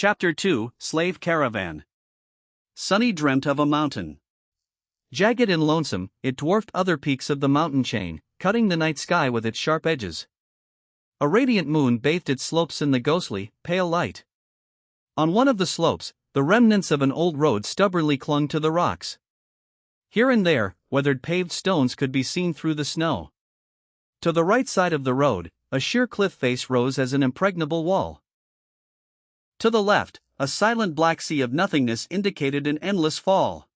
Chapter 2, Slave Caravan. Sonny dreamt of a mountain. Jagged and lonesome, it dwarfed other peaks of the mountain chain, cutting the night sky with its sharp edges. A radiant moon bathed its slopes in the ghostly, pale light. On one of the slopes, the remnants of an old road stubbornly clung to the rocks. Here and there, weathered paved stones could be seen through the snow. To the right side of the road, a sheer cliff face rose as an impregnable wall. To the left, a silent black sea of nothingness indicated an endless fall.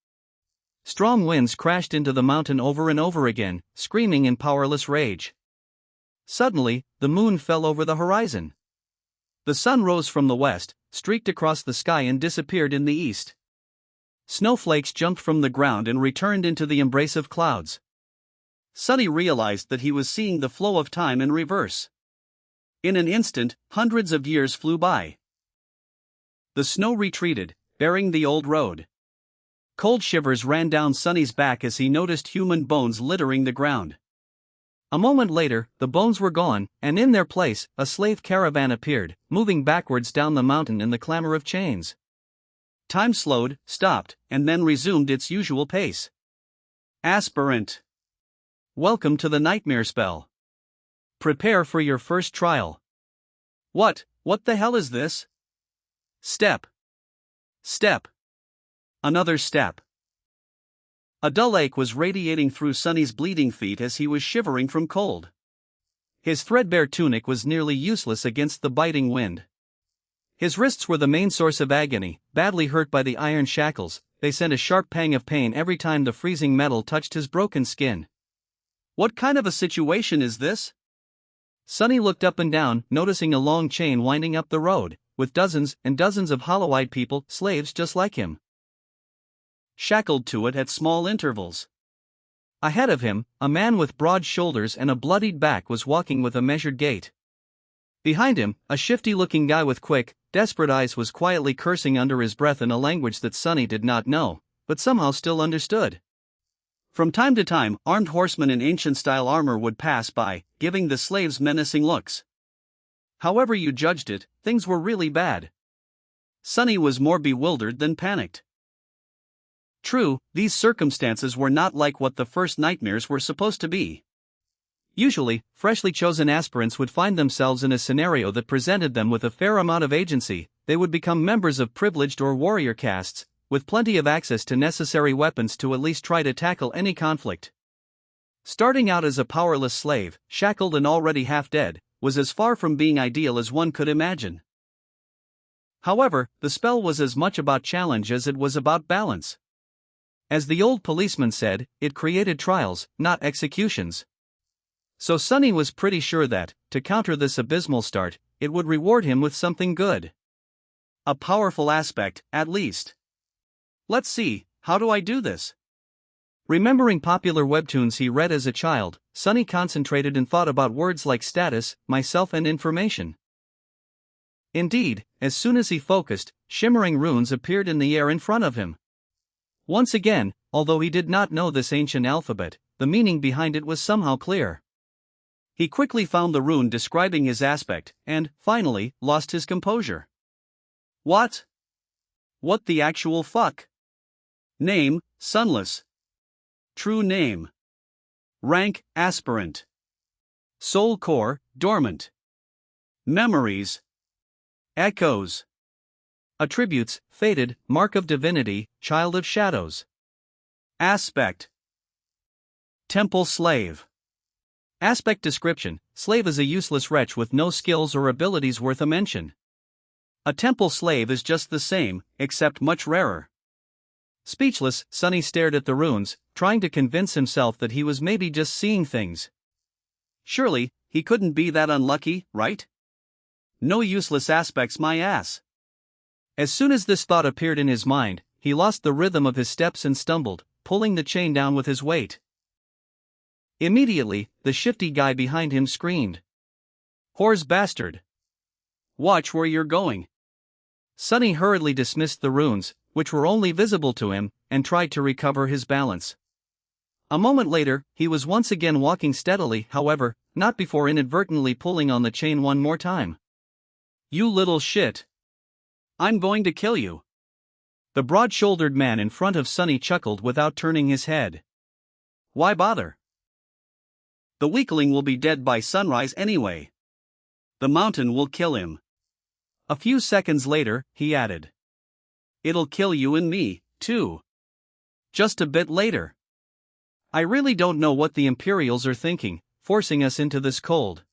Strong winds crashed into the mountain over and over again, screaming in powerless rage. Suddenly, the moon fell over the horizon. The sun rose from the west, streaked across the sky and disappeared in the east. Snowflakes jumped from the ground and returned into the embrace of clouds. Sonny realized that he was seeing the flow of time in reverse. In an instant, hundreds of years flew by. The snow retreated, bearing the old road. Cold shivers ran down Sonny's back as he noticed human bones littering the ground. A moment later, the bones were gone, and in their place, a slave caravan appeared, moving backwards down the mountain in the clamor of chains. Time slowed, stopped, and then resumed its usual pace. Aspirant. Welcome to the nightmare spell. Prepare for your first trial. What the hell is this? Step. Step. Another step. A dull ache was radiating through Sonny's bleeding feet as he was shivering from cold. His threadbare tunic was nearly useless against the biting wind. His wrists were the main source of agony, badly hurt by the iron shackles. They sent a sharp pang of pain every time the freezing metal touched his broken skin. What kind of a situation is this? Sonny looked up and down, noticing a long chain winding up the road, with dozens and dozens of hollow-eyed people, slaves just like him, shackled to it at small intervals. Ahead of him, a man with broad shoulders and a bloodied back was walking with a measured gait. Behind him, a shifty-looking guy with quick, desperate eyes was quietly cursing under his breath in a language that Sonny did not know, but somehow still understood. From time to time, armed horsemen in ancient-style armor would pass by, giving the slaves menacing looks. However you judged it, things were really bad. Sonny was more bewildered than panicked. True, these circumstances were not like what the first nightmares were supposed to be. Usually, freshly chosen aspirants would find themselves in a scenario that presented them with a fair amount of agency. They would become members of privileged or warrior castes, with plenty of access to necessary weapons to at least try to tackle any conflict. Starting out as a powerless slave, shackled and already half dead, was as far from being ideal as one could imagine. However, the spell was as much about challenge as it was about balance. As the old policeman said, it created trials, not executions. So Sonny was pretty sure that, to counter this abysmal start, it would reward him with something good. A powerful aspect, at least. Let's see, how do I do this? Remembering popular webtoons he read as a child, Sonny concentrated and thought about words like status, myself and information. Indeed, as soon as he focused, shimmering runes appeared in the air in front of him. Once again, although he did not know this ancient alphabet, the meaning behind it was somehow clear. He quickly found the rune describing his aspect, and, finally, lost his composure. What? What the actual fuck? Name, Sunless. True name. Rank, Aspirant. Soul core, Dormant. Memories. Echoes. Attributes, Fated, Mark of Divinity, Child of Shadows. Aspect. Temple Slave. Aspect description: slave is a useless wretch with no skills or abilities worth a mention. A temple slave is just the same, except much rarer. Speechless, Sonny stared at the runes, trying to convince himself that he was maybe just seeing things. Surely, he couldn't be that unlucky, right? No useless aspects, my ass. As soon as this thought appeared in his mind, he lost the rhythm of his steps and stumbled, pulling the chain down with his weight. Immediately, the shifty guy behind him screamed. Whore's bastard! Watch where you're going. Sonny hurriedly dismissed the runes, which were only visible to him, and tried to recover his balance. A moment later, he was once again walking steadily, however, not before inadvertently pulling on the chain one more time. You little shit! I'm going to kill you. The broad-shouldered man in front of Sonny chuckled without turning his head. Why bother? The weakling will be dead by sunrise anyway. The mountain will kill him. A few seconds later, he added. It'll kill you and me, too. Just a bit later. I really don't know what the Imperials are thinking, forcing us into this cold.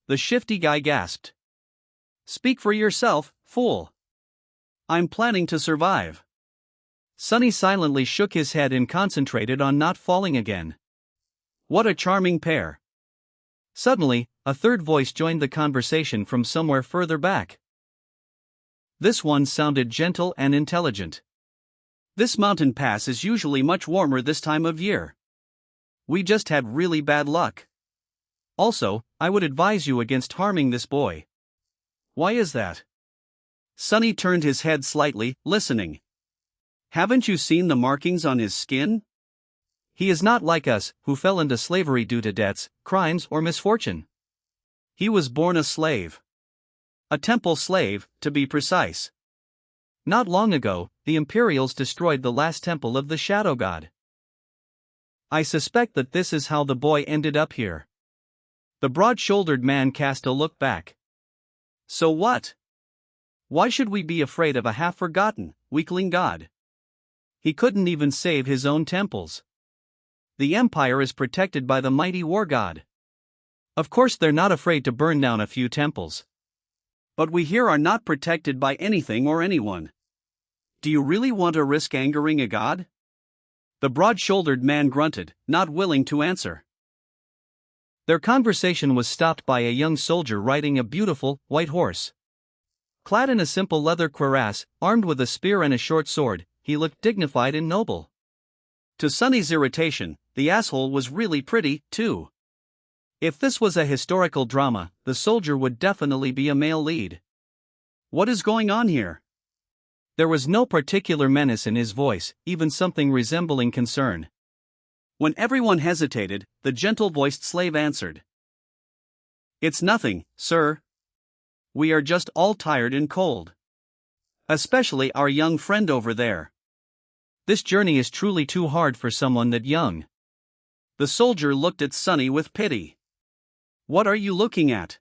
The shifty guy gasped. Speak for yourself, fool. I'm planning to survive. Sonny silently shook his head and concentrated on not falling again. What a charming pair. Suddenly, a third voice joined the conversation from somewhere further back. This one sounded gentle and intelligent. This mountain pass is usually much warmer this time of year. We just had really bad luck. Also, I would advise you against harming this boy. Why is that? Sonny turned his head slightly, listening. Haven't you seen the markings on his skin? He is not like us, who fell into slavery due to debts, crimes, or misfortune. He was born a slave. A temple slave, to be precise. Not long ago, the Imperials destroyed the last temple of the Shadow God. I suspect that this is how the boy ended up here. The broad-shouldered man cast a look back. So what? Why should we be afraid of a half-forgotten, weakling god? He couldn't even save his own temples. The Empire is protected by the mighty war god. Of course they're not afraid to burn down a few temples. But we here are not protected by anything or anyone. Do you really want to risk angering a god? The broad-shouldered man grunted, not willing to answer. Their conversation was stopped by a young soldier riding a beautiful, white horse. Clad in a simple leather cuirass, armed with a spear and a short sword, he looked dignified and noble. To Sonny's irritation, the asshole was really pretty, too. If this was a historical drama, the soldier would definitely be a male lead. What is going on here? There was no particular menace in his voice, even something resembling concern. When everyone hesitated, the gentle-voiced slave answered. It's nothing, sir. We are just all tired and cold. Especially our young friend over there. This journey is truly too hard for someone that young. The soldier looked at Sonny with pity. What are you looking at?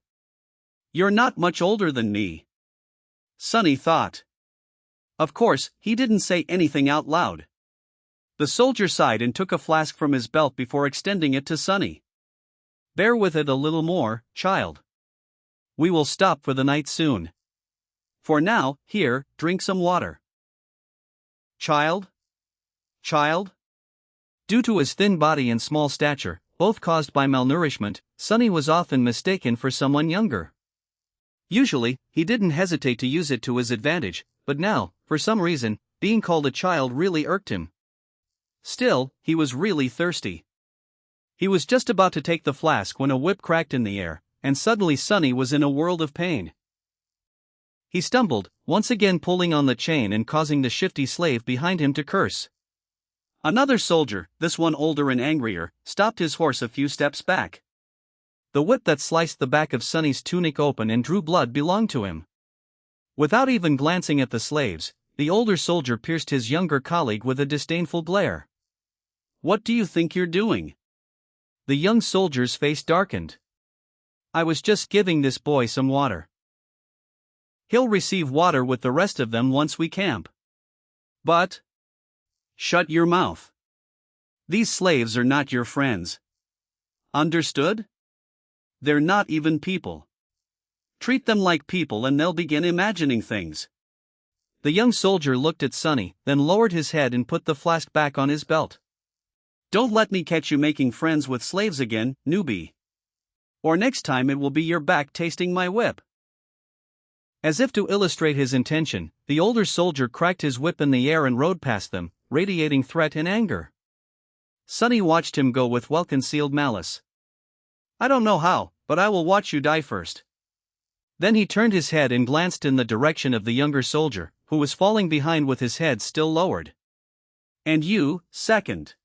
You're not much older than me. Sonny thought. Of course, he didn't say anything out loud. The soldier sighed and took a flask from his belt before extending it to Sonny. Bear with it a little more, child. We will stop for the night soon. For now, here, drink some water. Child? Child? Due to his thin body and small stature, both caused by malnourishment, Sonny was often mistaken for someone younger. Usually, he didn't hesitate to use it to his advantage, but now, for some reason, being called a child really irked him. Still, he was really thirsty. He was just about to take the flask when a whip cracked in the air, and suddenly Sonny was in a world of pain. He stumbled, once again pulling on the chain and causing the shifty slave behind him to curse. Another soldier, this one older and angrier, stopped his horse a few steps back. The whip that sliced the back of Sonny's tunic open and drew blood belonged to him. Without even glancing at the slaves, the older soldier pierced his younger colleague with a disdainful glare. What do you think you're doing? The young soldier's face darkened. I was just giving this boy some water. He'll receive water with the rest of them once we camp. But... Shut your mouth. These slaves are not your friends. Understood? They're not even people. Treat them like people and they'll begin imagining things. The young soldier looked at Sonny, then lowered his head and put the flask back on his belt. Don't let me catch you making friends with slaves again, newbie. Or next time it will be your back tasting my whip. As if to illustrate his intention, the older soldier cracked his whip in the air and rode past them, radiating threat and anger. Sonny watched him go with well-concealed malice. I don't know how, but I will watch you die first. Then he turned his head and glanced in the direction of the younger soldier, who was falling behind with his head still lowered. And you, second.